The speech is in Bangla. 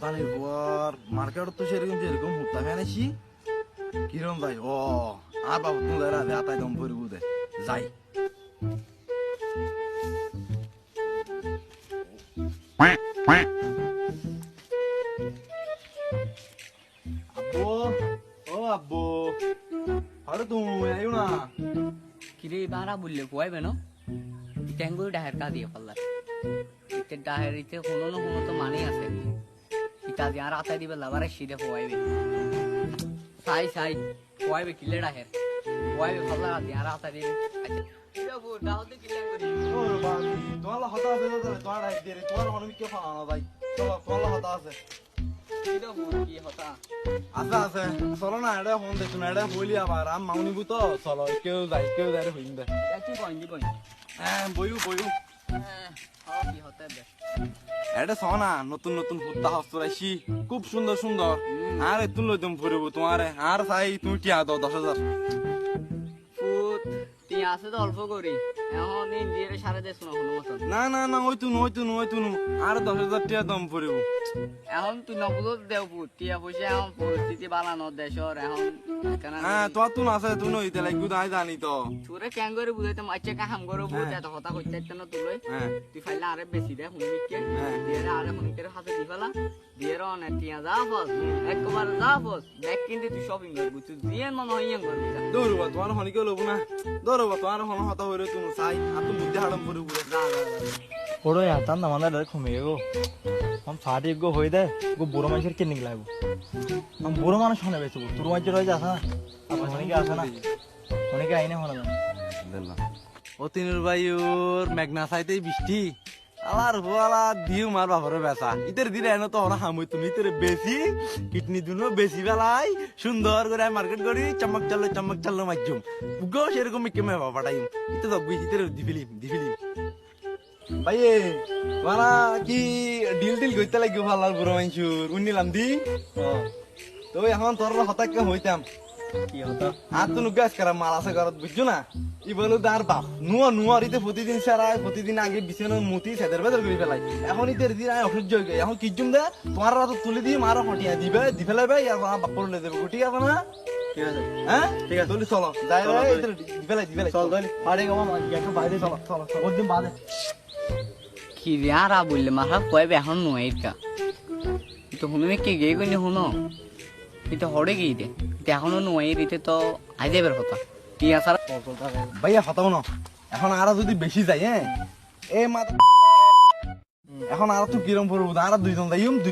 জানি পর মার্কেট তো সেরকম যেরকম হুত্তা ফেনেছি কিরম যাই ও আর বাবু তুমি যাই রাধে আতাই দম পরিব দে যাই আব্বু ও আব্বু আরে তুমি আইও না কিরে বারা বললে কইবে না ট্যাঙ্গুই ডাহের কা দিয়ে পাল্লা ইতে ডাহের ইতে কোনো না কোনো তো মানে আছে ইটা দিয়ে আর আতা দিবে লাভারে সিধে কইবে সাই সাই কইবে কিলে ডাহের কইবে পাল্লা দিয়ে আর আতা দিবে আচ্ছা এটা গো দাওতে কিলে করি ও বাবা তোমার হতা আছে না তোমার রাইট দিয়ে তোমার মনে কি ফানা ভাই তোমার হতা আছে এটা গো কি হতা আছে আছে চলো না এটা ফোন দেখছো না এটা বলি আবার আম মাউনিবু তো চলো কেউ যাই হইন দে এটা কি কইন দি কইন হ্যাঁ বইউ হ্যাঁ কি হতা দে এটা শোনা নতুন নতুন ফুটতা হস্তরাইছি খুব সুন্দর সুন্দর আর তুই লইতাম ফুরিব তোমারে আর চাই তুমি টিয়া দাও 10,000 ফুট তুই আছে তো অল্প করি এখন ইন্ডিয়ারে সারে দেশ না কোনো মতন না ওই তুনু আর 10,000 টিয়া দাম ফুরিব এখন তুই নবুলো দেও পুত টিয়া পয়সা এখন পরিস্থিতি বানানো দেশর এখন কেন হ্যাঁ তোমার তুন আছে তুই নইতে লাগবো তাই জানি তো সুরে ক্যাং করে বুঝাইতাম আচ্ছা কাহাম করে বুঝ এত কথা কইতে ইতে না তুই হ্যাঁ তুই ফাইলা আরে বেশি দে হুনিকে দিয়ে আরে হুনিকে হাতে দি ফেলা দিয়ে রন টিয়া যা বস একবার যা বস ব্যাগ কিনতে তুই শপিং করবি তুই দিয়ে মনে হয় ইয়াং করবি দৌড়বা তোমার হনিকে লব না দৌড়বা তোমার হন হতা হইরে তুমি চাই আর তুমি বুদ্ধি হাড়ম ফুরিব যা ওড়ো ইয়াতান না মানে ডাইরেক্ট ঘুমিয়ে গো हम फाटी गो होई दे गो बुरो मानसर के निकला गो हम बुरो मानुस होने बेचो तुर मानसर रह जासा अपन होने के आसा ना होने के आईने होना দিলাম ও তিনুর ভাইউর মেঘনা চাইতেই বৃষ্টি আলার হোয়ালা দিউ মার বাপরে বেচা ইতের দিলে এনে তো ওরা হামুই তুমি ইতের বেশি কিডনি দুনো বেশি বেলাই সুন্দর করে মার্কেট করি চমক চাল্লো মাইজুম গো সেরকম মিকে মে বাবাটাইম ইতে তো ইতের দিফিলিম ভাইয়ে মারা কি ডিল কইতে লাগিব ভালার বুড়ো মাইসুর উনিলাম দি তো এখন তোর হতাক্কা হইতাম কি হতা আর তো নুগাস করা মাল আছে ঘরত বুঝছো না ই বলো তার বাপ নুয়া ইতে প্রতিদিন সারায় প্রতিদিন আগে বিছানো মুতি সেদের বেদর করে ফেলাই এখন ইতের দিন আয় অসহ্য হয়ে এখন কি জুম দে তোমার রাত তুলে দিয়ে মারা হটিয়া দিবে দি ফেলাবে আর বাপর লে দেবে ঠিক আছে না ঠিক আছে হ্যাঁ ঠিক আছে তুলি চলো যাই দি ফেলাই চল দলি ফাটি গো মা গেটো বাইরে চলো ওই দিন বাদে কি রে আর বললে মারা কইবে এখন নয় কা তো হুনে কি গে কইনি হুনো এটা হড়ে গিয়ে দে এখনো নয় রিতে তো আই যাবের কথা টিয়া সারা ভাইয়া হতাও না এখন আর যদি বেশি যায় হ্যাঁ এ মাথা এখন আর তুই কিরম পড়বো আর দুইজন যাইম